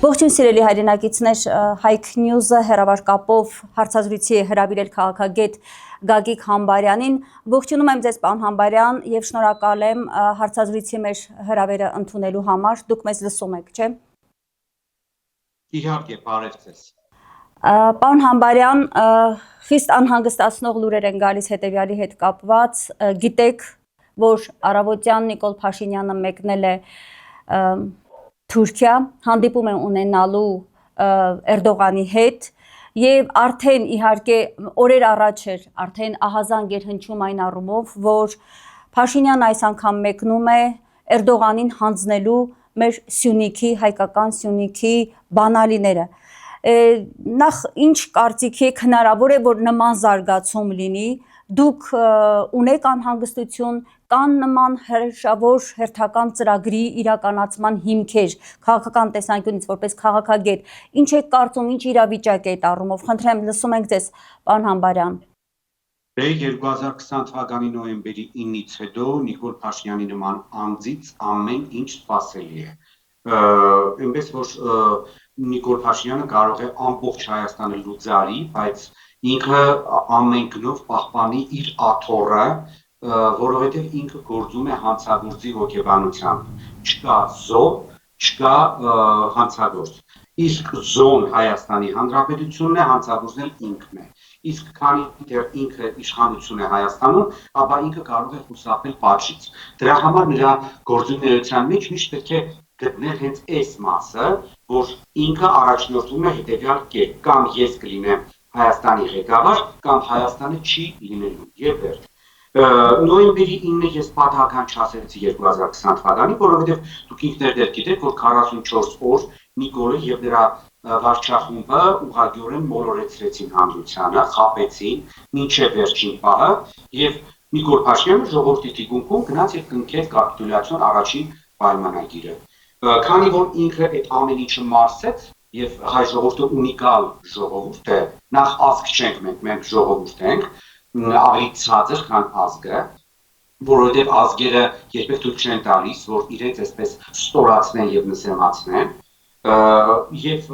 Ողջույն սիրելի հայրենակիցներ, Հայք News-ը հեռավար կապով հարցազրույցի է հրավիրել քաղաքագետ Գագիկ Համբարյանին։ Ողջունում եմ ձեզ, պարոն Համբարյան, եւ շնորհակալ եմ հարցազրույցի մեր հրավերը ընդունելու համար։ Դուք մեզ լսում եք, չէ՞։ Իհարկե, բարև ձեզ։ Պարոն Համբարյան, խիստ անհանգստացնող լուրեր են գալիս հետևյալի հետ կապված։ Գիտեք, որ առավոտյան Նիկոլ Փաշինյանը մեկնել է Թուրքիա, հանդիպում է ունենալու Էրդողանի հետ եւ արդեն իհարկե օրեր առաջ էր արդեն ահազանգ գերհնչում այն առումով, որ Փաշինյանը այս անգամ մեկնում է Էրդողանին հանձնելու մեր Սյունիքի, հայկական Սյունիքի բանալիները։ Նախ ինչ կարծիքի եք, հնարավոր է, որ նման զարգացում լինի, դուք ունեք անհանգստություն, կան նման հրաշավոր հերթական ծրագրի իրականացման հիմքեր քաղաքական տեսանկյունից որպես քաղաքագետ, ինչ եք կարծում, ինչ իրավիճակ է այդ առումով, խնդրեմ, լսում ենք ձեզ, պարոն Համբարյան։ 2020 թվականի նոյեմբերի 9-ից հետո Նիկոլ Փաշինյանի նման անձից ամեն ինչ սպասելի է։ Այնպես որ Նիկոլ Փաշինյանը կարող է ամբողջ Հայաստանը լուծարի, բայց ինքը ամեն գնով պահպանի իր աթոռը, որովհետև ինքը գործում է հանցագործի հոգեբանությամբ։ Չկա զոհ, չկա հանցագործ։ Իսկ զոհն Հայաստանի Հանրապետությունն է, հանցագործն ինքն է։ Իսկ քանի դեռ ինքը իշխանություն է Հայաստանում, ապա ինքը կարող է խուսափել պատժից։ Դրա համար նրա գործունեության մեջ միշտ պետք է գտնել հենց այս մասը, որ ինքը առաջնորդվում է հետևյալ կերպ. կամ ես կլինեմ Հայաստանի ղեկավար, կամ Հայաստանը չի լինելու։ Եվ վերջ։ Նոյեմբերի 9-ը ես պատահական չասեցի 2020 թվականի, որովհետև դուք ինքներդ գիտեք, որ 44 օր Նիկոլը եւ նրա վարչախումբը ուղղակիորեն մոլորեցրեցին հանրությանը, խաբեցին մինչև վերջին պահը, եւ Նիկոլ Փաշինյանը ժողովրդի թիկունքում գնաց եւ կնքեց կապիտուլյացիոն առաջին պայմանագիրը։ Քանի որ ինքը այդ ամեն ինչը մարսեց եւ հայ ժողովուրդը ունիկալ ժողովուրդ է, նախ ազգ չենք մենք ժողովուրդ ենք, ավելի ցածր քան ազգը, որովհետև ազգերը երբեք թույլ չեն տալիս, որ իրենց այսպես ստորացնեն եւ նսեմացնեն, եւ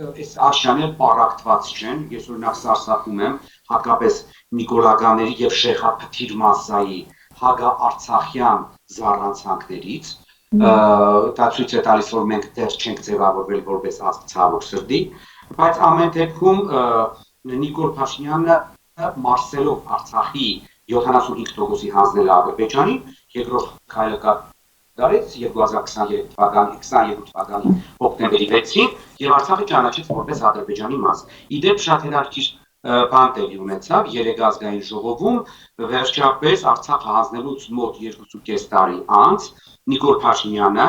այս աշյաները պարակտված չեն, ես օրինակ սարսափում եմ հատկապես նիկոլականների եւ շեխափթիր մասայի հագա-արցախյան զառանցանքներից, դա ցույց է տալիս, որ մենք դեռ չենք ձևավորվել որպես ազգ ցավոք սրտի, բայց ամեն դեպքում Նիկոլ Փաշինյանը մարսելով Արցախի 75%-ի հանձնելը Ադրբեջանին, երկրորդ քայլը կատարեց 2022 թվականի հոկտեմբերի 6-ին եւ Արցախը ճանաչեց որպես Ադրբեջանի մաս։ Իդեպ շատ հետաքրքիր բան տեղի ունեցավ Երեգազգային ժողովում, վերջապես Արցախը հանձնելուց մոտ 2.5 տարի անց Նիկոլ Փաշինյանը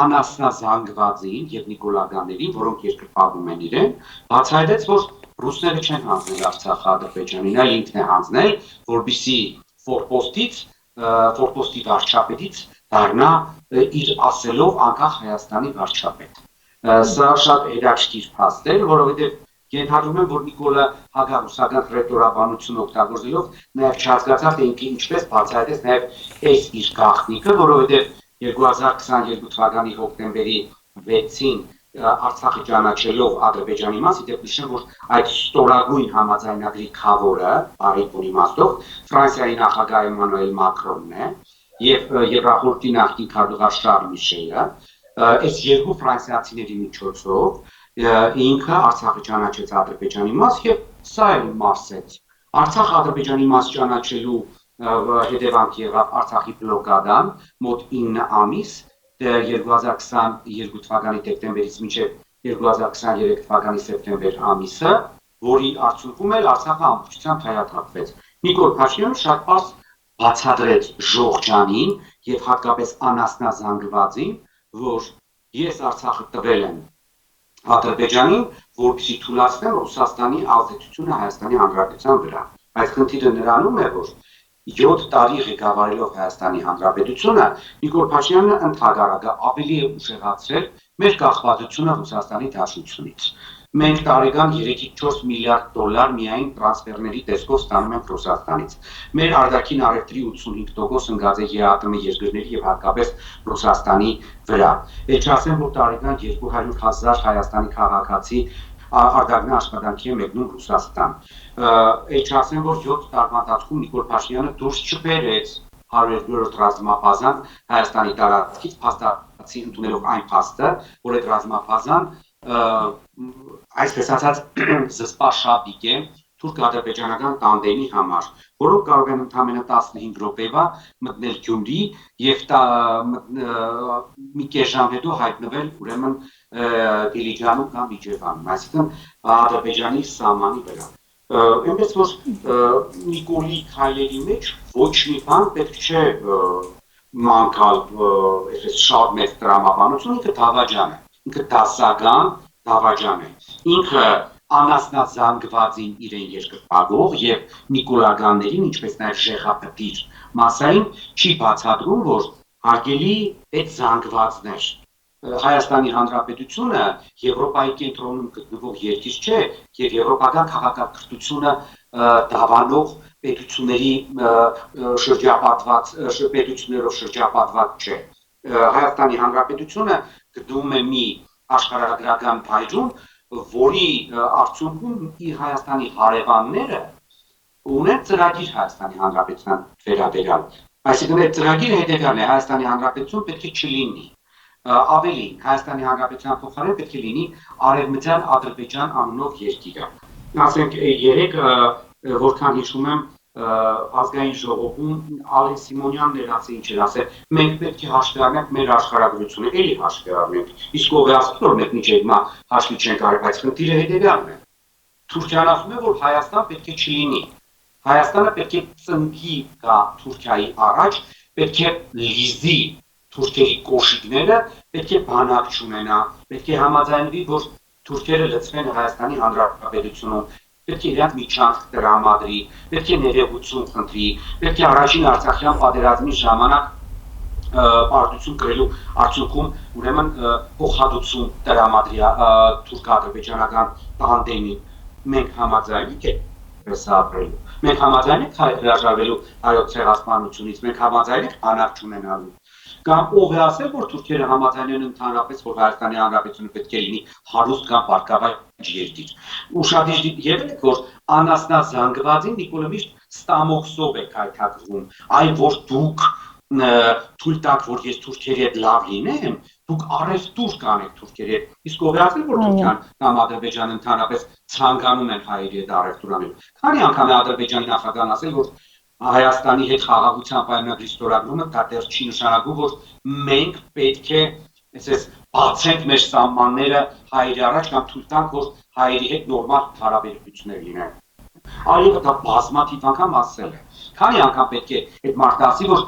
անասնազանգվածին եւ նիկոլականներին, որոնք երկրպագում են իրեն, բացահայտեց, որ ռուսները չեն հանձնել Արցախը Ադրբեջանին, այլ ինքն է հանձնել, որպեսզի ֆորպոստի վարչապետից դառնա իր ասելով անկախ Հայաստանի վարչապետ։ Սա շատ հետաքրքիր փաստ էր, որովհետև ենթադրում եմ, որ Նիկոլը հակառուսական ռետորաբանություն օգտագործելով նաև չհասկացավ, թե ինքը ինչպես բացահայտեց նաև այս իր գաղտնիքը, որովհետև 2022 թվականի հոկտեմբերի 6-ին Արցախը ճանաչելով Ադրբեջանի մաս, իդեպ նշեմ, որ այդ ստորագույն համաձայնագրի քավորը, բարիքուն իմաստով, Ֆրանսիայի նախագահ Էմանուել Մակրոնն է եւ Եվրախորհրդի նախկին քարտուղար Շարլ Միշելը, այս երկու ֆրանսիացիների միջոցով ինքը Արցախը ճանաչեց Ադրբեջանի մաս եւ սա էլ մարսեց։ Արցախ Ադրբեջանի մաս ճանաչելու հետևանք եղավ Արցախի բլոկադան մոտ 9 ամիս 2022 թվականի դեկտեմբերից մինչև 2023 թվականի սեպտեմբեր ամիսը, որի արդյունքում էլ Արցախը ամբողջությամբ հայաթափվեց։ Նիկոլ Փաշինյանը շատ պարզ բացատրեց Ժողջանին եւ հատկապես անասնազանգվածին, որ ես Արցախը տվել եմ Ադրբեջանին, որպեսզի թույլատնեմ Ռուսաստանի ազդեցությունը Հայաստանի Հանրապետության վրա։ Բայց խնդիրը նրանում է, որ 7 տարի ղեկավարելով Հայաստանի Հանրապետությունը Նիկոլ Փաշինյանը ընդհանրապես ավելի է ուժեղացրել մեր կախվածությունը Ռուսաստանի Դաշնությունից։ մենք տարեկան 3-4 միլիարդ դոլար միայն տրանսֆերների տեսքով ստանում ենք Ռուսաստանից։ Մեր արտաքին առևտրի 85% ընկած է ԵԱՏՄ երկրների եւ հատկապես Ռուսաստանի վրա։ Էլ չասեմ, որ տարեկան 200,000 Հայաստանի քաղաքացի արտաքին աշխատանքի է մեկնում Ռուսաստան։ Էլ չասեմ, որ 7 տարվա ընթացքում Նիկոլ Փաշինյանը դուրս չբերեց 100-րդ ռազմաբազան Հայաստանի տարածքից, փաստացի ընդունելով այն փաստը, որ այդ ռազմաբազան այսպես ասած զսպաշապիկ է թուրք-ադրբեջանական տանդեմի համար, որոնք կարող են ընդամենը 15 րոպեվա մտնել Գյումրի եւ մի կես ժամ հետո հայտնվել ուրեմն Դիլիջանում կամ Իջևանում, այսինքն Ադրբեջանի սահմանի վրա։ Այնպես որ Նիկոլի քայլերի մեջ ոչ մի բան պետք չէ մանկալ, այսպես շատ մեծ տրամաբանություն, ինքը դավաճան է, ինքը դասական դավաճան է, ինքը անասնազանգվածին իրեն երկրպագող եւ նիկոլագաններին, ինչպես նաեւ շեխապտիր մասային չի բացատրում, որ հարգելի այդ զանգվածներ Հայաստանի Հանրապետությունը Եվրոպայի կենտրոնում գտնվող երկիր չէ եւ եվրոպական քաղաքակրթությունը դավանող պետությունների պետություններով շրջապատված չէ։ Հայաստանի Հանրապետությունը գտնվում է մի աշխարհագրական փայլում, որի արդյունքում իր Հայաստանի հարևանները ունեն ծրագիր Հայաստանի Հանրապետության վերաբերյալ։ Այսինքն այդ ծրագիրը հետեւյալն է, Հայաստանի Հանրապետություն պետք է չլինի ավելի Հայաստանի Հանրապետության փոխարեն պետք է լինի Արևմտյան Ադրբեջան անունով երկիրը։ Ասենք երեք որքան հիշում եմ ազգային ժողովում Ալեն Սիմոնյանն էր ասել, ինչ էր ասել, մենք պետք է հաշվի առնենք մեր աշխարհագրությունը, էլի հաշվի առնենք։ Իսկ ով է ասում, որ մենք մինչև հիմա հաշվի չենք առել, բայց խնդիրը հետևյալն է։ Թուրքիան ասում է, որ Հայաստան պետք է չլինի։ Հայաստանը պետք է ծնկի գա Թուրքիայի առաջ, պետք է լիզի թուրքերի կոշիկները, պետք է բանակ չունենա, պետք է համաձայնվի, որ թուրքերը լցվեն Հայաստանի Հանրապետությունում, պետք է իրենց միջանցք տրամադրի, պետք է ներողություն խնդրի, պետք է առաջին Արցախյան պատերազմի ժամանակ պարտություն կրելու արդյունքում ուրեմն փոխհատուցում տրամադրի թուրք-ադրբեջանական տանդեմին։ Մենք համաձայնենք ապրելու, մենք համաձայնենք հրաժարվելու հայոց ցեղասպանությունից, մենք համաձայնենք բանակ չունենալու։ Կամ ով է ասել, որ թուրքերը համաձայնեն ընդհանրապես, որ Հայաստանի Հանրապետությունը պետք է լինի հարուստ կամ բարգավաճ երկիր։ Ուշադիր եղել եք, որ անասնազանգվածին Նիկոլը միշտ ստամոքսով է քայքայվում, այն որ դուք թույլ տաք, որ ես թուրքերի հետ լավ լինեմ, դուք առևտուր կանեք թուրքերի հետ։ Իսկ ով է ասել, որ Թուրքիան կամ Ադրբեջանը ընդհանրապես ցանկանում են հայերի հետ առևտուր անել։ Քանի անգամ է Ադրբեջանի նախագահն ասել, որ Հայաստանի հետ խաղաղության պայմանագրի ստորագրումը դա դեռ չի նշանակում, որ մենք պետք է այսպես բացենք մեր սահմանները հայերի առաջ կամ թույլ տանք, որ հայերի հետ նորմալ հարաբերություններ լինեն։ Այո, դա բազմաթիվ անգամ ասել է։ Քանի անգամ պետք է այդ մարդը ասի, որ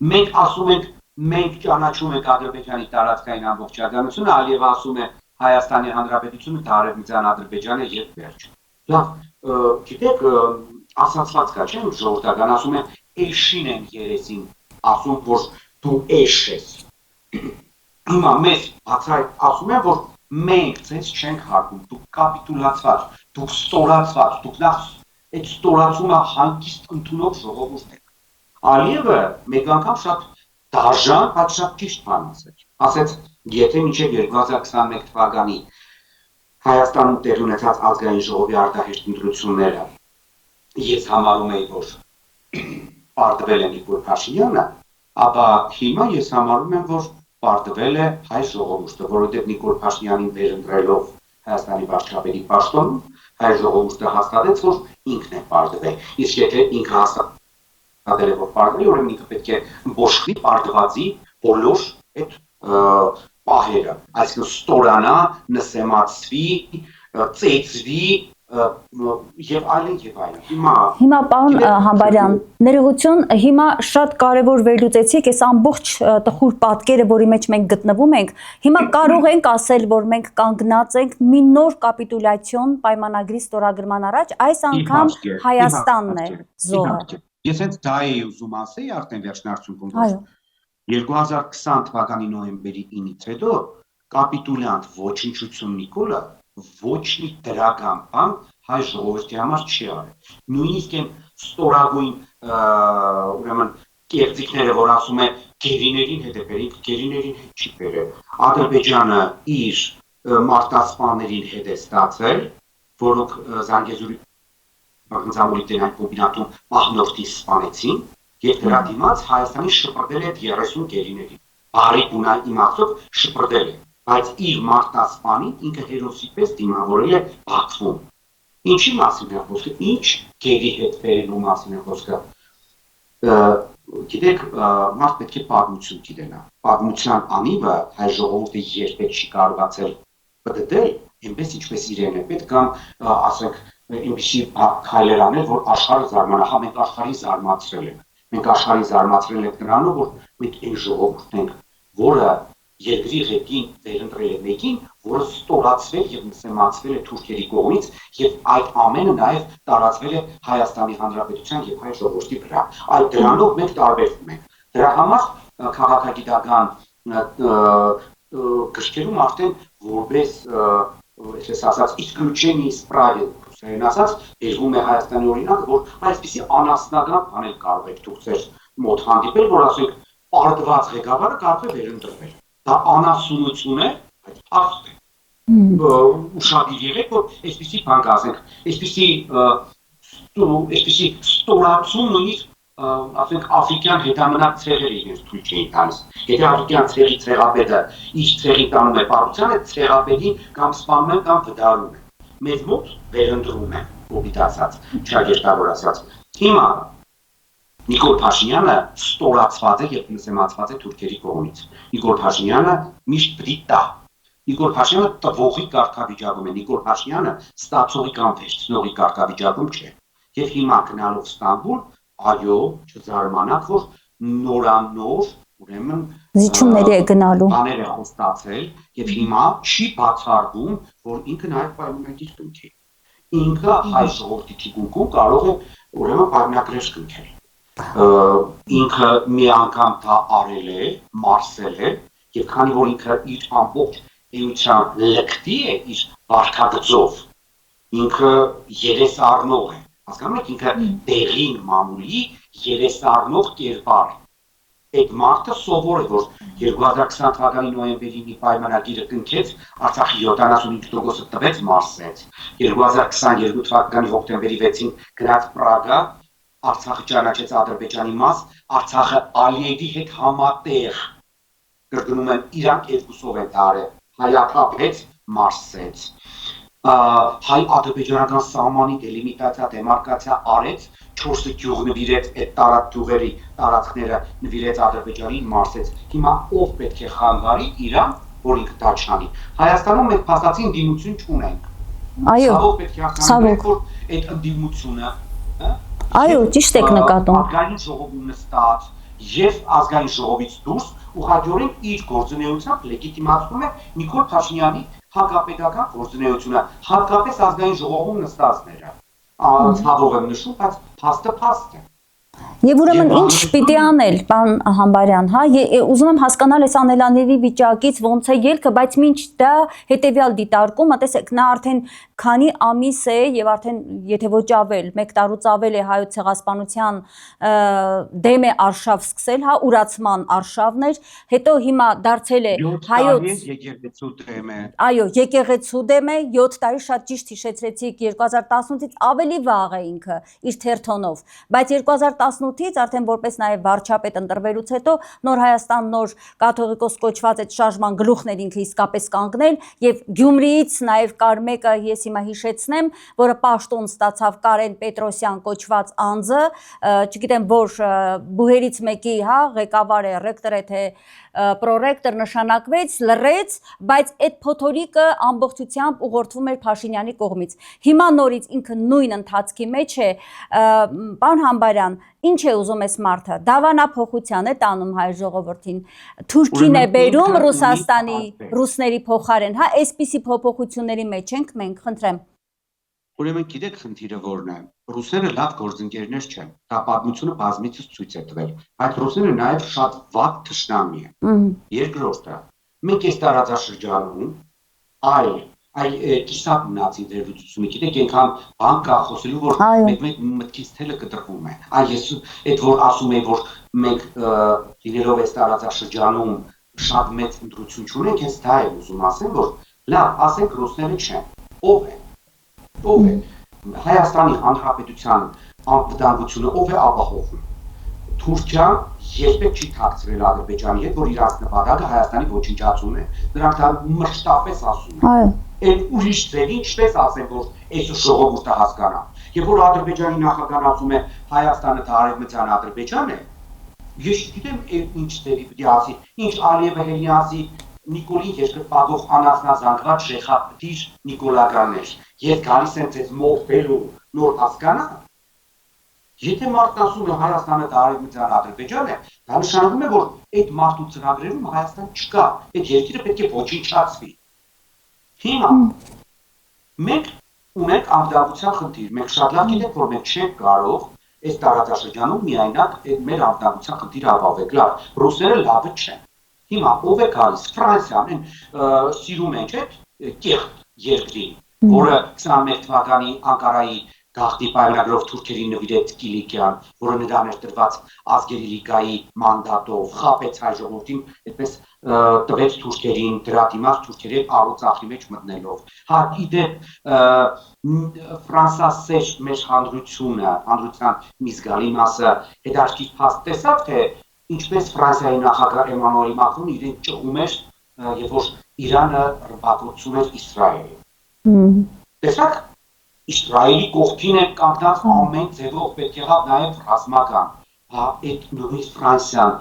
մենք ասում ենք, մենք ճանաչում ենք Ադրբեջանի տարածքային ամբողջականությունը, Ալիևը ասում է Հայաստանի Հանրապետությունը դա Արևմտյան Ադրբեջանը եւ վերջ։ Լավ, գիտեք, ասացված կա, չէ՞, ժողովրդական ասում են, էշին են երեսին, ասում, որ դու էշ ես։ Հիմա մեզ ասում են, որ մենք ցենց չենք հարգում, դուք կապիտուլացված, դուք ստորացված, դուք նախ այդ ստորացումը հանգիստ ընդունող ժողովուրդ եք։ Ալիևը մեկ անգամ շատ դաժան, բայց շատ ճիշտ բան ասեց։ Ասեց, եթե մինչև 2021 թվականի Հայաստանում տեղ ունեցած ազգային ժողովի արտահերթ ընտրությունները ես համարում եի, որ պարտվել է Նիկոլ Փաշինյանը, ապա հիմա ես համարում եմ, որ պարտվել է հայ ժողովուրդը, որովհետև Նիկոլ Փաշինյանին վերընտրելով Հայաստանի վարչապետի պաշտոնում, հայ ժողովուրդը հաստատեց, որ ինքն է պարտվել։ Իսկ եթե ինքը հաստատել է, որ պարտվել է, ուրեմն ինքը պետք է բոշխի պարտվածի բոլոր այդ պահերը, այսինքն ստորանա, նսեմացվի, ծեծվի եւ այլն եւ այլն։ Հիմա պարոն Համբարյան, ներողություն, հիմա շատ կարևոր վերլուծեցիք այս ամբողջ տխուր պատկերը, որի մեջ մենք գտնվում ենք։ Հիմա կարող ենք ասել, որ մենք կանգնած ենք մի նոր կապիտուլյացիոն պայմանագրի ստորագրման առաջ, այս անգամ Հայաստանն է զոհը։ Ես հենց դա էի ուզում ասեի արդեն վերջնարդյունքում, որ 2020 թվականի նոյեմբերի 9-ից հետո կապիտուլյանտ ոչնչություն Նիկոլը, ոչ մի դրական բան հայ ժողովրդի համար չի արել։ Նույնիսկ այն ստորագույն ուրեմն կերտիկները, որ ասում է գերիներին հետ է բերել, գերիներին հետ չի բերել։ Ադրբեջանը իր մարտահրավերներին հետ է ստացել, որոնք Զանգեզուրի մագնձամոլի տենային կոմբինատում մահնորդի սպանեցին, եւ դրա դիմաց Հայաստանի շփրտել է 30 գերիների։ Բարի բունա իմացով շփրտել է, բայց իր մարտահրավերին ինքը հերոսի պես դիմավորել է Բաքվում։ Ինչի մասին է խոսքը, ինչ գերի հետ վերելու մասին է խոսքը։ Գիտեք, մարդ պետք է պատմություն գիտենա։ Պատմության անիվը հայ ժողովուրդը երբեք չի կարողացել պատտել, այնպես ինչպես իրեն է պետք կամ ասենք այնպիսի քայլեր անել, որ աշխարհը զարմանա, հա մենք աշխարհին զարմացրել ենք։ Մենք աշխարհին զարմացրել ենք նրանով, որ մենք այն ժողովուրդն ենք, որը երկրի ղեկին վերընտրել է մեկին, որը ստորացվել եւ նսեմացվել է թուրքերի կողմից եւ այդ ամենը նաեւ տարածվել է Հայաստանի Հանրապետության եւ հայ ժողովրդի վրա։ Այդ դրանով մենք տարբերվում ենք։ Դրա համար քաղաքագիտական գրքերում արդեն որպես այսպես ասած исключение из правил, ռուսերեն ասած, ելվում է Հայաստանի օրինակ, որ այսպիսի անասնական բաներ կարող եք դուք ձեր մոտ հանդիպել, որ ասեք պարտված ղեկավարը կարող է վերընտրվել։ Դա անասունություն է, բայց փաստ է։ Ուշադիր եղեք, որ այսպիսի բան կասենք, այսպիսի ստորացում նույնիսկ ասենք աֆրիկյան հետամնաց ցեղերը իրենց թույլ չէին տալիս։ Եթե աֆրիկյան ցեղի ցեղապետը իր ցեղի տանում է պարտության, այդ ցեղապետին կամ սպանում են կամ վդարում են։ Մեզ մոտ վերընտրում են, ովիդ ասած, ճագերտավոր ասած։ Հիմա Նիկոլ Փաշինյանը ստորացված է եւ նսեմացված է թուրքերի կողմից։ Նիկոլ Փաշինյանը միշտ պիտի տա։ Նիկոլ Փաշինյանը տվողի կարգավիճակում է, Նիկոլ Փաշինյանը ստացողի կամ վերցնողի կարգավիճակում չէ։ Եվ հիմա գնալով Ստամբուլ, այո, չզարմանաք, որ նորանոր, ուրեմն զիջումների է գնալու։ Բաներ է խոստացել եւ հիմա չի բացառվում, որ ինքը նաեւ պայմանագիր կնքի։ Ինքը հայ ժողովրդի թիկունքում կարող է ուրեմն պայմանագրեր կնքել։ Ինքը մի անգամ դա արել է, մարսել է, եւ քանի որ ինքը իր ամբողջ էության լկտի է իր վարքագծով, ինքը երեսառնող է, հասկանում եք, ինքը դեղին մամուլի երեսառնող կերպար է։ Այդ մարդը սովոր է, որ 2020 թվականի նոյեմբերի մի պայմանագիրը կնքեց, Արցախի 75%-ը տվեց, մարսեց։ 2022 թվականի հոկտեմբերի 6-ին գնաց Պրագա, Արցախը ճանաչեց Ադրբեջանի մաս, Արցախը Ալիևի հետ համատեղ կրկնում եմ իրանք երկուսով են տարել, հայապապեց, մարսեց։ Հայ-ադրբեջանական սահմանի դելիմիտացիա, դեմարկացիա արեց, 4 գյուղ նվիրեց այդ տարածքների տարածքները նվիրեց Ադրբեջանին, մարսեց։ Հիմա ով պետք է խանգարի իրան, որ ինքը դա չանի։ Հայաստանում մենք փաստացին դիմություն չունենք։ Այո, պետք է հասկանանք, որ այդ ընդդիմությունը, այո, ճիշտ եք նկատում։ Ազգային ժողովում նստած եւ ազգային ժողովից դուրս ուղղակիորեն իր գործունեությամբ լեգիտիմացնում է Նիկոլ Փաշինյանի հակապետական գործունեությունը, հատկապես ազգային ժողովում նստածները։ Ցավով եմ նշում, բայց փաստ է։ Եվ ուրեմն ինչ պիտի անել, պարոն Համբարյան, հա, ուզում եմ հասկանալ այս անելաների վիճակից ոնց է ելքը, բայց մինչ դա հետեւյալ դիտարկումը, տեսեք, նա արդեն քանի ամիս է եւ արդեն եթե ոչ ավել, 1 տարուց ավել է հայոց ցեղասպանության դեմ է արշավ սկսել, հա, ուրացման արշավն էր, հետո հիմա դարձել է հայոց եկեղեցու դեմ է։ Այո, եկեղեցու դեմ է, 7 տարի շատ ճիշտ հիշեցրեցիք 2018-ից ավելի վաղ է ինքը իր թերթոնով, բայց 2018-ից արդեն որպես նաև վարչապետ ընտրվելուց հետո նոր Հայաստան, նոր կաթողիկոս կոչված այդ շարժման գլուխն էր ինքը իսկապես կանգնել եւ Գյումրիից նաև կար մեկը, ես հիմա հիշեցնեմ, որը պաշտոն ստացավ Կարեն Պետրոսյան կոչված անձը, չգիտեմ որ բուհերից մեկի, հա, ղեկավար է, ռեկտոր է թե պրոռեկտոր նշանակվեց, լռեց, բայց այդ փոթորիկը ամբողջությամբ ուղղորդվում էր Փաշինյանի կողմից։ Հիմա նորից ինքը նույն ընթացքի մեջ է, պարոն Համբարյան, ինչ է ուզում այս մարդը, դավանափոխության է տանում հայ ժողովրդին, Թուրքին է բերում Ռուսաստանի ռուսների փոխարեն, հա, այսպիսի փոփոխությունների մեջ ենք մենք, խնդրեմ։ Ուրեմն գիտեք խնդիրը որն է, ռուսները լավ գործընկերներ չեն, դա պատմությունը բազմիցս ցույց է տվել, բայց ռուսները նաև շատ վատ թշնամի են։ Երկրորդը, մենք այս տարածաշրջանում այլ Այ կիսա մնացի դերվիճությունը, գիտեք, այնքան բան կա խոսելու, որ մեկ մտքից թելը կտրվում է։ Այ ես այդ որ ասում եմ, որ մենք լինելով այս տարածաշրջանում շատ մեծ ընտրություն չունենք, ես դա եմ ուզում ասեմ, որ լավ, ասենք ռուսները չեն։ Ով է։ Հայաստանի Հանրապետության անվտանգությունը ով է ապահովում։ Թուրքիան երբեք չի թաքցրել Ադրբեջանի հետ, որ իրանց նպատակը Հայաստանի ոչնչացումն է։ Նրանք դա մշտապես ասում են։ Այն ուրիշ ձևի, ինչպես ասեմ, որ այս ժողովուրդը հասկանա։ Եվ որ Ադրբեջանի նախագահն ասում է Հայաստանը դա արևմտյան Ադրբեջան է, ես չգիտեմ ինչ ձևի պիտի ասի, ինչ Ալիևը հելի ասի Նիկոլին երկրպագող անասնազանգված շեխապտիր Նիկոլականներ։ Ես գալիս եմ ձեզ մորթելու նոր հասկանա։ Եթե մարդն ասում է Հայաստանը դա արևմտյան Ադրբեջան է, դա նշանակում է, որ այդ մարդու ծրագրերում Հայաստան չկա, այդ երկիրը պետք է ոչնչացվի։ Հիմա մենք ունենք անվտանգության խնդիր, մենք շատ լավ գիտենք, որ մենք չենք կարող այս տարածաշրջանում միայնակ մեր անվտանգության խնդիրը ապահովել։ Լավ, ռուսները լավը չեն։ Հիմա ով է գալիս, Ֆրանսիան, սիրում են, չէ՞, կեղտ երկրին, որը 21 թվականի Անկարայի գաղտնի պայմանագրով թուրքերին նվիրեց Կիլիկիան, որը նրան էր տրված ազգերի լիգայի մանդատով, խաբեց հայ ժողովրդին, այդպես տվեց թուրքերին, դրա դիմաց թուրքերի առուծախի մեջ մտնելով։ Հա, իդեպ ֆրանսասեր մեր հանրության մի զգալի մասը հետաքրքիր փաստ տեսավ, թե ինչպես Ֆրանսիայի նախագահ Էմանուել Մակրոնը իրեն ճղում էր, երբ որ Իրանը ռմբակոծում էր Իսրայելին։ Տեսակ Իսրայելի կողքին է կանգնած ամեն ձևով պետք եղավ նաև ռազմական։ Հա, այդ նույնիսկ Ֆրանսիան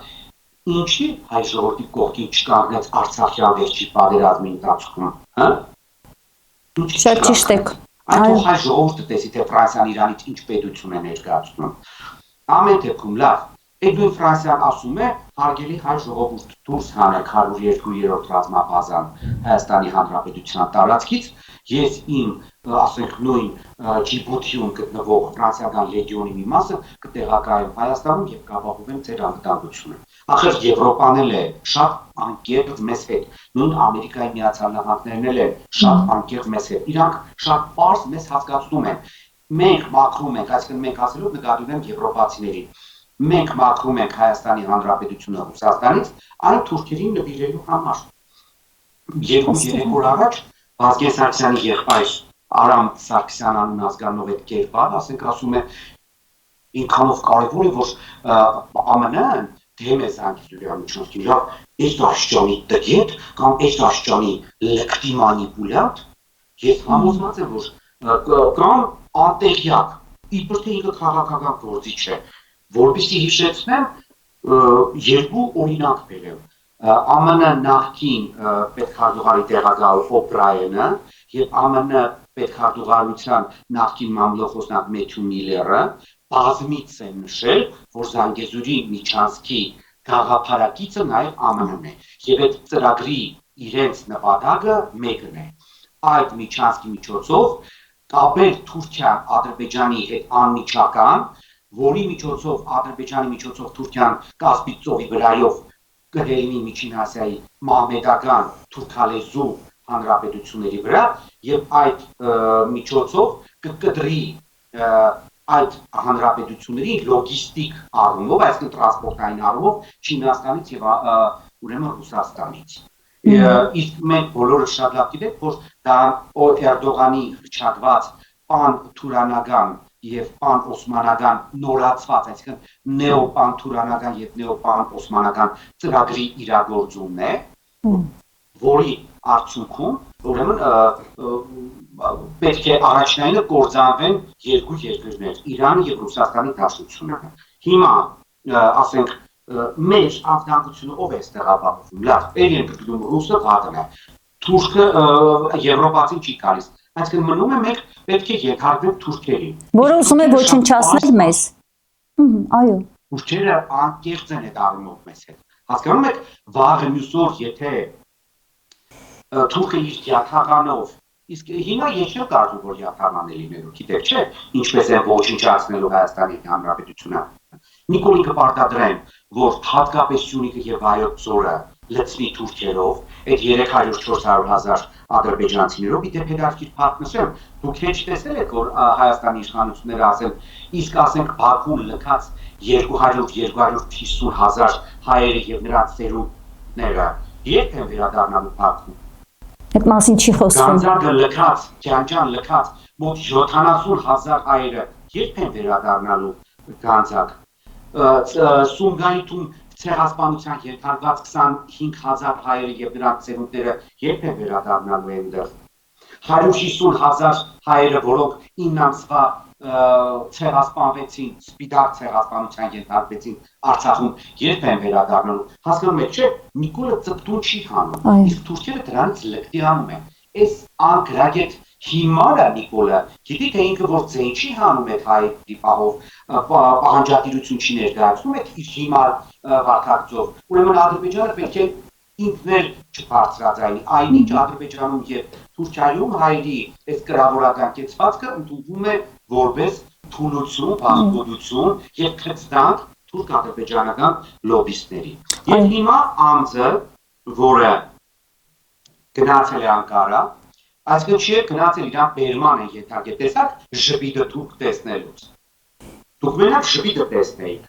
ինչի հայ ժողովրդի կողքին չկանգնեց Արցախյան վերջի պատերազմի ընթացքում, հա? Շատ ճիշտ եք։ Այդ հայ ժողովուրդը տեսի, թե Ֆրանսիան Իրանից ինչ պետություն է ներկայացնում։ Ամեն դեպքում լավ, այդ նույն Ֆրանսիան ասում է, հարգելի հայ ժողովուրդ, դուրս հանեք 102-րդ ռազմաբազան Հայաստանի Հանրապետության տարածքից, ես իմ, ասենք, նույն Ջիբութիում գտնվող ֆրանսիական լեգիոնի մի մասը կտեղակայեմ Հայաստանում եւ կապահովեմ ձեր անվտանգությունը։ Ախր Եվրոպան էլ է շատ անկեղծ մեզ հետ, նույն Ամերիկայի Միացյալ Նահանգներն էլ են շատ անկեղծ մեզ հետ։ Իրանք շատ པարզ մեզ հասկացնում են։ Մենք մաքրում ենք, այսինքն մենք ասելով նկատի ունենք եվրոպացիներին։ Մենք մաքրում ենք Հայաստանի Հանրապետությունը Ռուսաստանից, այն թուրքերին նվիրելու համար։ 2-3 օր առաջ Վազգեն Սարգսյանի եղբայր Արամ Սարգսյան անուն ազգանով այդ կերպար, ասենք ասում է ինքանով կարևոր է, որ ԱՄՆ-ն դեմ է Սանկիստուրյանի չորքին, լավ, այս դաշճանի տգետ կամ այս դաշճանի լկտի մանիպուլյատ, ես համոզված եմ, որ կամ անտեղյակ, իբր թե ինքը քաղաքական գործիչ է, որպեսզի հիշեցնեմ երկու օրինակ բերեմ։ ԱՄՆ նախկին պետքարտուղարի տեղակալ Օբրայենը եւ ԱՄՆ պետքարտուղարության նախկին մամլոխոսնակ Մեթյու Միլլերը բազմից են նշել, որ Զանգեզուրի միջանցքի գաղափարակիցը նաեւ ԱՄՆ-ն է եւ այդ ծրագրի իրենց նպատակը մեկն է։ Այդ միջանցքի միջոցով կապել Թուրքիան Ադրբեջանի հետ անմիջական, որի միջոցով Ադրբեջանի միջոցով Թուրքիան Կասպից ծովի վրայով կդերնի Միջին Ասիայի մահմեդական թուրքալեզու հանրապետությունների վրա եւ այդ միջոցով կկտրի այդ հանրապետությունների լոգիստիկ առումով, այսինքն տրանսպորտային առումով Չինաստանից եւ ուրեմն Ռուսաստանից։ Իսկ մենք բոլորը շատ լավ գիտենք, որ դա Էրդողանի հռչակված պան-թուրանական եւ պան-օսմանական նորացված, այսինքն նեոպան-թուրանական եւ նեոպան-օսմանական ծրագրի իրագործումն է, որի արդյունքում ուրեմն պետք է առաջնայինը կործանվեն երկու երկրներ՝ Իրանը եւ Ռուսաստանի Դաշնությունը։ Հիմա ասենք մեր անվտանգությունը ով է այստեղ ապահովում։ Լավ, ելին գտնում ռուսը վատն է։ Թուրքը եվրոպացին չի գալիս։ Այսինքն մնում է մենք պետք է ենթարկվենք թուրքերին։ Որը ուզում է ոչնչացնել մեզ։ Այո։ Թուրքերը անկեղծ են այդ առումով մեզ հետ։ Հասկանում եք, վաղը մյուս օր եթե թուրքը իր յաթաղանով, իսկ հիմա ես չեմ կարծում, որ յաթաղան է լինելու, գիտեք, չէ՞, ինչպես են ոչնչացնելու Հայաստանի Հանրապետությունը։ Նիկոլին կպարտադրեմ, որ հատկապես Սյունիքը եւ Վայոց ձորը լցնի թուրքերով, այդ 300-400 հազար ադրբեջանցիներով, իդեպ հետաքրքիր փառք նշեմ, դուք հեչ տեսել եք, որ Հայաստանի իշխանությունները ասել, իսկ ասենք Բաքուն լքած 200-250 հազար հայերը եւ նրանց ծերունիները երբ են վերադառնալու Բաքու։ Այդ մասին չի խոսվում։ Գանձակը լքած, Քյանջան լքած մոտ 70,000 հայերը երբ են վերադառնալու Գանձակ։ Սումգայիթում ցեղասպանության ենթարկված 25,000 հայերը եւ նրանց ծերունիները երբ են վերադառնալու այնտեղ։ 150,000 հայերը, որոնք 9 ամսվա ցեղասպանվեցին, սպիտակ ցեղասպանության ենթարկվեցին Արցախում, երբ են վերադառնալու։ Հասկանում եք, չէ՞, Նիկոլը ծպտուն չի հանում, իսկ թուրքերը դրանից լկտի հանում են։ Այս անգրագետ հիմարը Նիկոլը, գիտի թե ինքը որ ձեն չի հանում այդ հայ դիպահով, պահանջատիրություն չի ներկայացնում այդ իր հիմար վարքագծով։ Ուրեմն Ադրբեջանը պետք է ինքն էլ չբարձրացնի, այնինչ Ադրբեջանում եւ Թուրքիայում հայերի այս կրավորական կեցվածքը ընդունվում է որպես թուլություն, բախտություն եւ քրտստանք թուրք-ադրբեջանական լոբիստների։ Եվ հիմա անձը, որը գնացել է Անկարա, այսինքն չի գնացել իրան բերման են ենթարկել, տեսակ ժպիտը թուրք տեսնելուց։ Դուք մենակ ժպիտը տեսնեիք։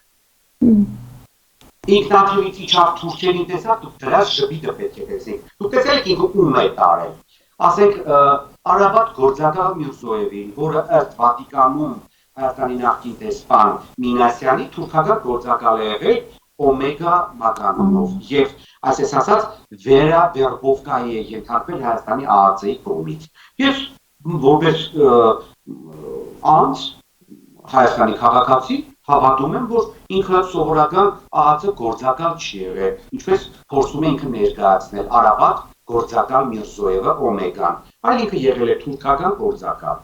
Ինքնաթիվից իջավ թուրքերին տեսակ, դուք դրա ժպիտը պետք է տեսնեիք։ Դուք տեսել եք ինքը ում է տարել։ Ասենք Արաբատ գործակալ Միրզոևին, որը ըստ Վատիկանում Հայաստանի նախկին դեսպան Մինասյանի թուրքական գործակալ է եղել Օմեգա մականունով եւ այսպես ասած Վերա Վերբովկայի է ենթարկվել Հայաստանի ԱԱԾ-ի կողմից։ Ես որպես անձ Հայաստանի քաղաքացի հավատում եմ, որ ինքը սովորական ԱԱԾ գործակալ չի եղել, ինչպես փորձում է ինքը ներկայացնել Արաբատ գործակալ Միրզոևը Օմեգան, այլ ինքը եղել է թուրքական գործակալ։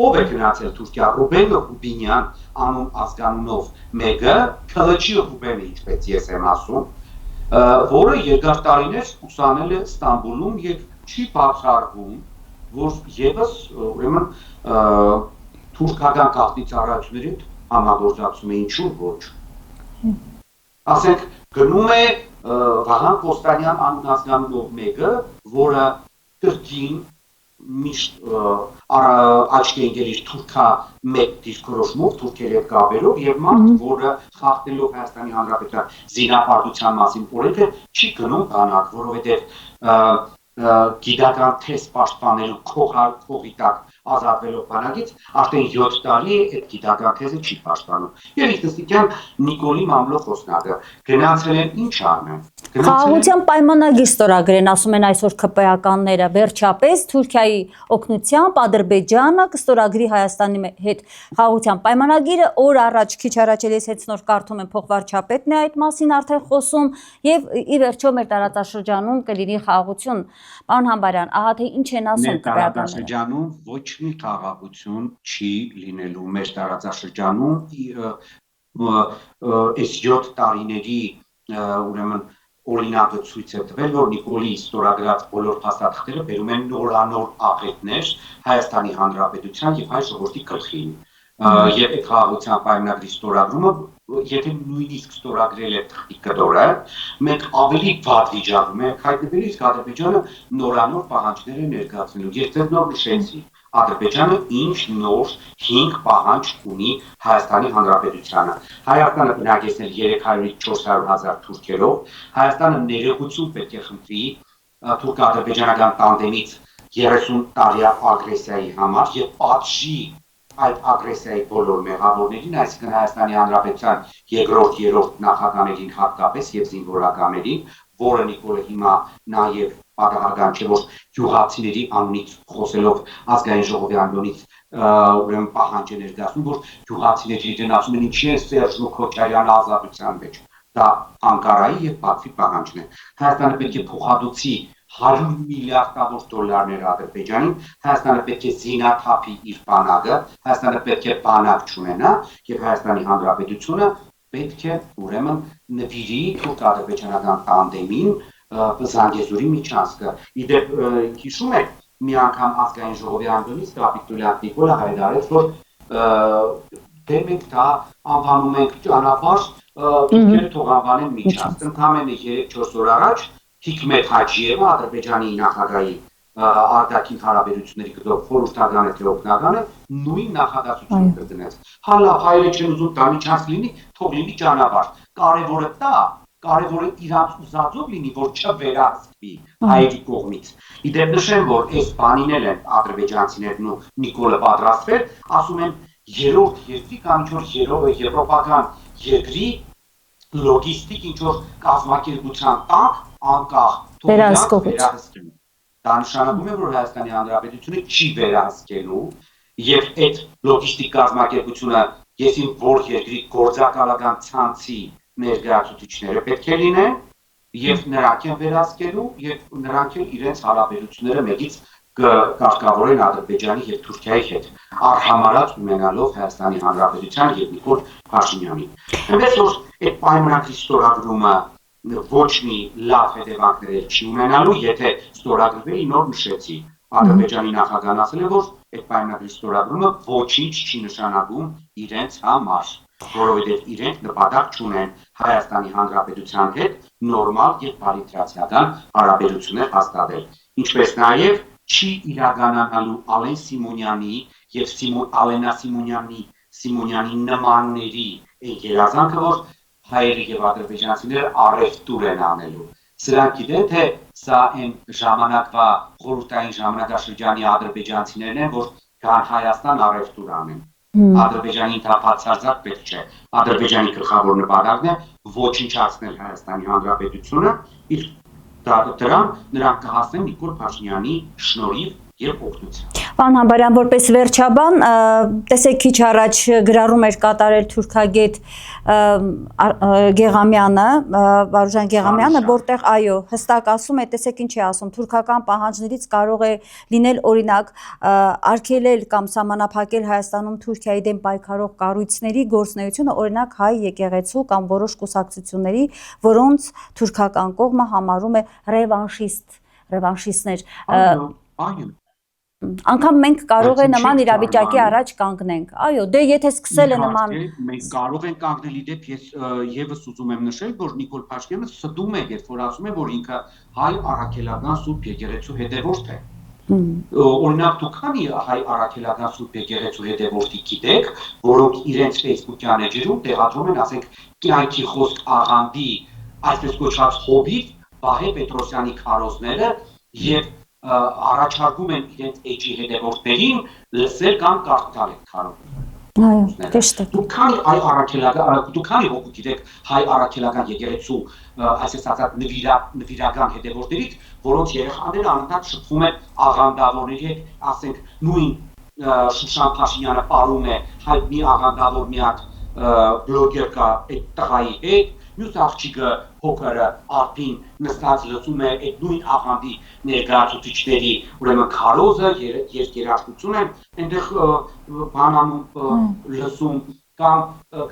Ով է գնացել Թուրքիա, Ռուբեն Ռուբինյան անուն ազգանունով մեկը, Քլաչի Ռուբենը, ինչպես ես եմ ասում, որը երկար տարիներ ուսանել է Ստամբուլում եւ չի բացառվում, որ եւս ուրեմն թուրքական գաղտնի ծառայությունների համագործակցում է ինչու ոչ։ Ասենք գնում է Վահան Կոստանյան անուն ազգանունով մեկը, որը կրկին միշտ աչքի ընկել իր թուրքա մեկ դիրքորոշմով, թուրքերի հետ կապերով եւ մարդ, որը խախտելով Հայաստանի Հանրապետության զինապարտության մասին օրենքը չի գնում բանակ, որովհետեւ գիտական թեստ պաշտպանելու քողի տակ ազատվելով բանակից արդեն 7 տարի այդ գիտական թեզը չի պաշտպանում։ Եվ ինքնստիկյան Նիկոլի մամլո խոսնակը գնացել են ինչ անեն։ Խաղաղության պայմանագիր ստորագրեն, ասում են այսօր ԿՊ-ականները, վերջապես Թուրքիայի օգնությամբ Ադրբեջանը կստորագրի Հայաստանի հետ խաղաղության պայմանագիրը, օր առաջ, քիչ առաջ ես հենց նոր կարդում եմ փոխվարչապետն է այդ մասին արդեն խոսում եւ ի վերջո մեր տարածաշրջանում կլինի խաղաղություն։ Պարոն Համբարյան, ահա թե ինչ են ասում ԿՊ-ականները։ Մեր տարածաշրջանում ոչ մի խաղաղություն չի լինելու մեր տարածաշրջանում այս 7 տարիների ուրեմն օրինակը ցույց է տվել, որ Նիկոլի ստորագրած բոլոր փաստաթղթերը բերում են նորանոր աղետներ Հայաստանի Հանրապետության եւ հայ ժողովրդի գլխին։ Եվ այդ խաղաղության պայմանագրի ստորագրումը, եթե նույնիսկ ստորագրել է թղթի կտորը, մենք ավելի վատ վիճակում ենք հայտնվել, իսկ Ադրբեջանը նորանոր պահանջներ է ներկայացնելու։ Ես ձեզ նոր նշեցի, Ադրբեջանը ինչ նոր 5 պահանջ ունի Հայաստանի Հանրապետությանը։ Հայաստանը բնակեցնել 300-400 հազար թուրքերով, Հայաստանը ներողություն պետք է խնդրի թուրք-ադրբեջանական տանդեմից 30 տարյա ագրեսիայի համար եւ պատժի այդ ագրեսիայի բոլոր մեղավորներին, այսինքն Հայաստանի Հանրապետության երկրորդ նախագահներին հատկապես եւ զինվորականներին, որը Նիկոլը հիմա նաեւ պատահական չէ, որ գյուղացիների անունից խոսելով ազգային ժողովի անունից ուրեմն պահանջ է ներկայացնում, որ գյուղացիներին ասում են ինչի է Սերժ Քոչարյանը ազատության մեջ։ Դա Անկարայի եւ Բաքվի պահանջն է։ Հայաստանը պետք է փոխհատուցի 100 միլիարդավոր դոլարներ Ադրբեջանին, Հայաստանը պետք է զինաթափի իր բանակը, Հայաստանը պետք է բանակ չունենա եւ Հայաստանի Հանրապետությունը պետք է ուրեմն նվիրի թուրք-ադրբեջանական տանդեմին Զանգեզուրի միջանցքը։ Իդեպ հիշում եք մի անգամ ազգային ժողովի անդամից կապիտուլյանտ Նիկոլը հայտարարեց, որ դե մենք դա անվանում ենք ճանապարհ, թուրքերը թող անվանեն միջանցք։ Ընդամենը 3-4 օր առաջ Հիկմետ Հաջիևը Ադրբեջանի նախագահի արտաքին հարաբերությունների գծով խորհրդական է թե օգնական է նույն նախադասությունը կդնեց։ Հալա հայերը չեն ուզում դա միջանց լինի, թող լինի ճանապարհ։ Կարևորը դա, կարևորը իրանց ուզածով լինի, որ չվերացվի հայերի կողմից։ Իդեպ նշեմ, որ այս բանին են ադրբեջանցիներն ու Նիկոլը պատրաստվել, ասում են երրորդ երկրի կամ ինչ-որ եվրոպական երկրի լոգիստիկ ինչ-որ կազմակերպության տակ անկախ վերահսկելու։ Դա նշանակում է, որ Հայաստանի Հանրապետությունը չի վերահսկելու եւ այդ լոգիստիկ կազմակերպությունը եսին որ երկրի գործակալական ցանցի ներկայացուցիչները պետք է լինեն եւ նրանք են վերահսկելու եւ նրանք էլ իրենց հարաբերությունները մեկից կարգավորեն Ադրբեջանի եւ Թուրքիայի հետ արհամարած ունենալով Հայաստանի Հանրապետության եւ Նիկոլ Փաշինյանի։ Այնպես որ այդ պայմանագրի ստորագրումը ոչ մի լավ հետևանքներ չի ունենալու, եթե ստորագրվի նոր նշեցի Ադրբեջանի նախագահն ասել է, որ այդ պայմանագրի ստորագրումը ոչինչ չի նշանակում իրենց համար, որովհետև իրենք նպատակ չունեն Հայաստանի Հանրապետության հետ նորմալ եւ բարիտրացիական հարաբերություններ հաստատել, ինչպես նաեւ չի իրականանալու Ալեն Սիմոնյանի եւ Ալենա Սիմոնյանի նմանների երազանքը, որ հայերի եւ ադրբեջանցիները առևտուր են անելու։ Սրանք գիտեն, թե սա այն ժամանակվա խորհրդային ժամանակաշրջանի ադրբեջանցիներն են, որ կան Հայաստան առևտուր անեն։ Ադրբեջանի բացարձակ պետք չէ։ Ադրբեջանի գլխավոր նպատակն է ոչնչացնել Հայաստանի Հանրապետությունը, իսկ դրան նրանք կհասնեն Նիկոլ Փաշինյանի շնորհիվ եւ օգնությամբ։ Պարոն Համբարյան, որպես վերջաբան, տեսեք քիչ առաջ գրառում էր կատարել թուրքագետ Գեղամյանը, Վարուժան Գեղամյանը, որտեղ այո, հստակ ասում է, տեսեք ինչ է ասում, թուրքական պահանջներից կարող է լինել օրինակ արգելել կամ սահմանափակել Հայաստանում Թուրքիայի դեմ պայքարող կառույցների գործունեությունը, օրինակ հայ եկեղեցու կամ որոշ կուսակցությունների, որոնց թուրքական կողմը համարում է ռևանշիստներ։ Այո։ Անկամ մենք կարող է նման իրավիճակի առաջ կանգնենք։ Այո, դե եթե սկսել է նման մենք կարող ենք կանգնել իդեպ ես եւս ուզում եմ նշել, որ Նիկոլ Փաշինյանը ստում է, երբ որ ասում է, որ ինքը հայ առաքելական Սուրբ եկեղեցու հետևորդ է։ Օրինակ դուք քանի հայ առաքելական Սուրբ եկեղեցու հետևորդի գիտեք, որոնք իրենց Facebook-յան էջերում տեղադրում են, ասենք, կյանքի խոսք աղանդի, այսպես կոչված հովիվ Վահե Պետրոսյանի քարոզները եւ առաջարկում են իրենց էջի հետևորդներին լսել կամ կարդալ այդ քարոզները։ Այո, ճիշտ է։ Դուք քանի հայ հոգու գիտեք հայ առաքելական եկեղեցու, այսպես ասած, նվիրական հետևորդներից, որոնց երեխաները անընդհատ շփվում են աղանդավորների հետ, ասենք, նույն Շուշան Փաշինյանը պարում է հայտնի աղանդավոր մի հատ բլոգեր կա այդ տղայի հետ, մյուս աղջիկը փոքրը Արտին նստած լսում է այդ նույն աղանդի ներկայացուցիչների, ուրեմն քարոզը, երգերաշտություն են, այնտեղ բանանում լսում կամ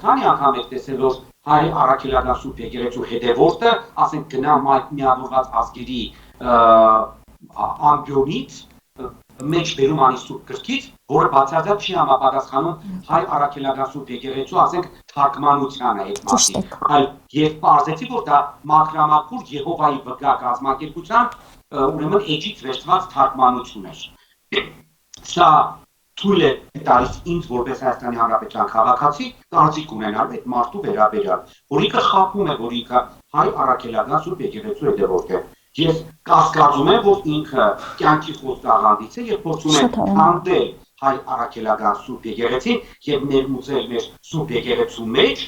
քանի անգամ եք տեսել, որ հայ առաքելական Սուրբ եկեղեցու հետևորդը, ասենք գնա միավորված ազգերի ամբիոնից մեջ բերում անի Սուրբ գրքից, որը բացարձակ չի համապատասխանում հայ առաքելական Սուրբ եկեղեցու, ասենք, թարգմանությանը այդ մասին։ Այլ եւ պարզեցի, որ դա մակրամակուր Եհովայի վկա կազմակերպության ուրեմն էջից վերցված թարգմանություն էր։ Սա թույլ է տալիս ինձ որպես Հայաստանի Հանրապետության քաղաքացի կարծիք ունենալ այդ մարդու վերաբերյալ, որ ինքը խաբում է, որ ինքը հայ առաքելական Սուրբ եկեղեցու հետևորդ է։ Ես կասկածում եմ, որ ինքը կյանքի խոստաղանդից է եւ փորձում է հանդել հայ առաքելական Սուրբ եկեղեցին եւ ներմուծել մեր Սուրբ եկեղեցու մեջ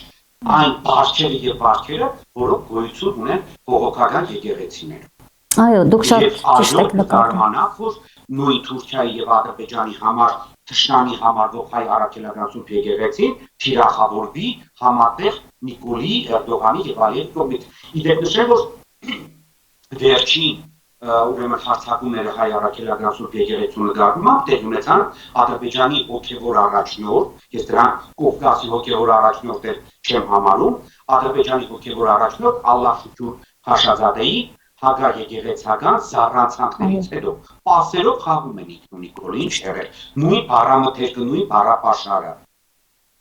այն բարձերը եւ բարքերը, որոնք գոյություն ունեն բողոքական եկեղեցիներում։ Այո, դուք շատ ճիշտ եք նկատում, որ նույն Թուրքիայի եւ Ադրբեջանի համար թշնամի համարվող հայ առաքելական Սուրբ եկեղեցին թիրախավորվի համատեղ Նիկոլի Էրդողանի եւ այլ կողմից։ Իդեպ նշեմ, որ վերջին ուրեմն հարձակումները հայ առաքելական Սուրբ եկեղեցու նկատմամբ տեղի ունեցան Ադրբեջանի հոգևոր առաջնորդ, ես դրան Կովկասի հոգևոր առաջնորդ չեմ համարում, Ադրբեջանի հոգևոր առաջնորդ Ալլահ Շուքուր Փաշազադեի հագար եկեղեցական զառանցանքներից հետո պասերով խաղում են Նիկոլին ինչ եղել, նույն բառամթերքը, նույն բառապաշարը։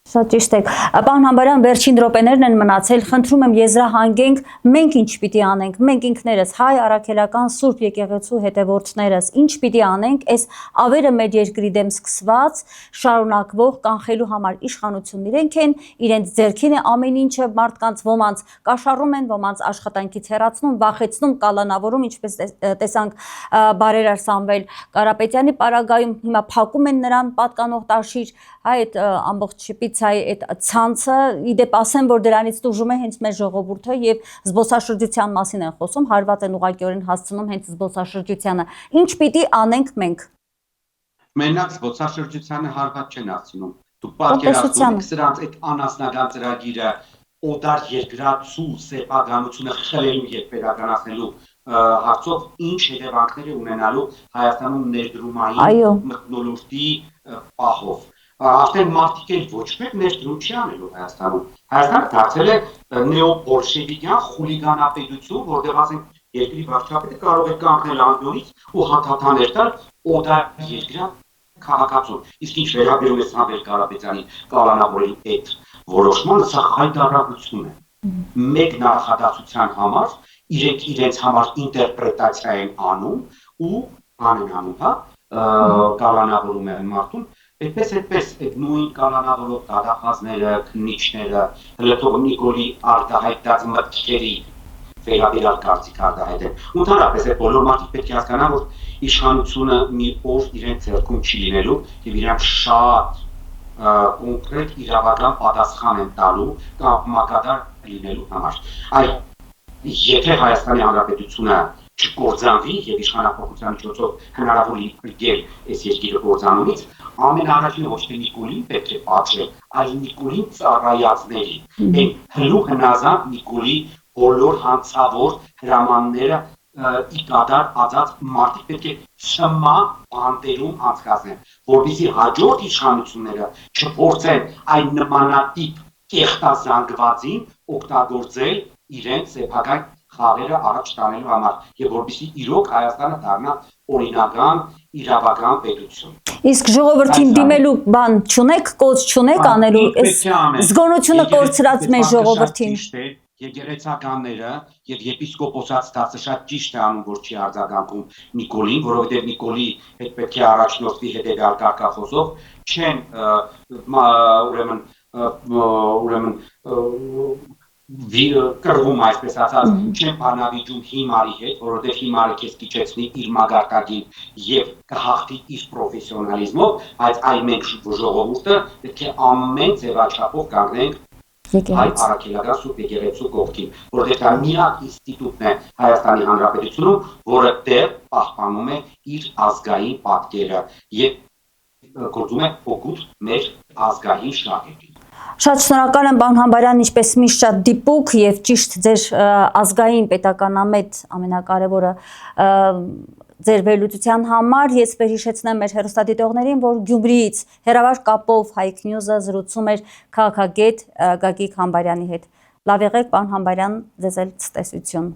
Շատ ճիշտ եք։ Պարոն Համբարյան, վերջին րոպեներն են մնացել, խնդրում եմ եզրահանգենք, մենք ինչ պիտի անենք, մենք ինքներս հայ առաքելական Սուրբ եկեղեցու հետևորդներս, ինչ պիտի անենք այս ավերը մեր երկրի դեմ սկսված, շարունակվող կանխելու համար իշխանությունն իրենք են, իրենց ձեռքին է ամեն ինչը, մարդկանց ոմանց կաշառում են, ոմանց աշխատանքից հեռացնում, վախեցնում, կալանավորում, ինչպես տեսանք բարերար Սամվել Կարապետյանի պարագայում, հիմա փակում են նրան պատկանող տաշիր, այդ ամբողջ պիցայի այդ ցանցը, իդեպ ասեմ, որ դրանից տուժում է հենց մեր ժողովուրդը եւ զբոսաշրջության մասին են խոսում, հարված են ուղղակիորեն հասցնում հենց զբոսաշրջությանը։ Ինչ պիտի անենք մենք։ Մենակ զբոսաշրջությանը հարված չեն հասցնում։ Դուք պատկերացնում եք սրանց այդ անասնական ծրագիրը օտար երկրացու սեփականությունը խլելու եւ վերականգնելու հարցով ինչ հետևանքներ է ունենալու Հայաստանում ներդրումային մթնոլորտի պահով։ Արդեն մարդիկ էլ ոչ մեկ ներդրում չի անելու Հայաստանում։ Հայաստանը դարձել է նեոբոլշևիկյան խուլիգանապետություն, որտեղ ասենք երկրի վարչապետը կարող է կանգնել անդորից ու հաթաթաներ տալ օտար երկրա քաղաքացուն։ Իսկ ինչ վերաբերում է Սամվել Կարապետյանի կալանավորելու այդ որոշմանը, սա հայտարարություն է։ Մեկ նախադասության համար իրենց համար ինտերպրետացիա են անում ու բան են անում, հա, կալանավորում են մարդուն։ Այդպես այդ նույն կալանավորող դատախազները, քննիչները, հլթող Նիկոլի արտահայտած մտքերի վերաբերյալ կարծիք արտահայտել։ Ընդհանրապես այդ բոլոր մարդիկ պետք է հասկանան, որ իշխանությունը մի օր իրենց ձեռքում չի լինելու եւ իրանք շատ կոնկրետ իրավական պատասխան են տալու կամ մակադար լինելու համար։ Այլ եթե Հայաստանի Հանրապետությունը չկործանվի եւ իշխանապողության միջոցով հնարավոր լինել այս երկիրը կործանումից, ամենաառաջինը ոչ թե Նիկոլին պետք է պատժել, այլ Նիկոլին ծառայածների, այն հլու հնազանդ Նիկոլի բոլոր հանցավոր հրամանները իկադար ածած մարդիկ պետք է սմա բանտերում անցկացնեն, որպեսզի հաջորդ իշխանությունները չփորձեն այն նմանատիպ կեղտազանգվածին օգտագործել իրենց սեփական խաղերը առաջ տանելու համար եւ որպեսզի իրոք Հայաստանը դառնա օրինական իրավական պետություն։ Իսկ ժողովրդին դիմելու բան չունեք, կոչ չունեք անելու զգոնությունը կորցրած մեր ժողովրդին։ Եկեղեցականները եւ եպիսկոպոսած ստացը շատ ճիշտ է անում, որ չի արձագանքում Նիկոլին, որովհետեւ Նիկոլի հետ պետք է առաջնորդվի հետեւյալ կարգախոսով, չեն ուրեմն կրվում այսպես ասած, չեն բանավիճում հիմարի հետ, որովհետև հիմարը քեզ կիջեցնի իր մագարտակին եւ կհաղթի իր պրոֆեսիոնալիզմով, բայց այ մենք ժողովուրդը պետք է ամեն ձևաչափով կանգնենք հայ առաքելական Սուրբ եկեղեցու կողքին, որովհետև դա միակ ինստիտուտն է Հայաստանի Հանրապետությունում, որը դեռ պահպանում է իր ազգային պատկերը եւ գործում է օգուտ մեր ազգային շահերին։ Շատ շնորհակալ եմ պարոն Համբարյան, ինչպես միշտ շատ դիպուկ եւ ճիշտ ձեր ազգային պետականամետ ամենակարևորը ձեր վերլուծության համար։ Ես վերհիշեցնեմ մեր հեռուստադիտողներին, որ Գյումրիից հեռավար կապով Հայք Նյուզը զրուցում էր քաղաքագետ Գագիկ Համբարյանի հետ։ Լավ եղեք, պարոն Համբարյան, ձեզ էլ ցտեսություն։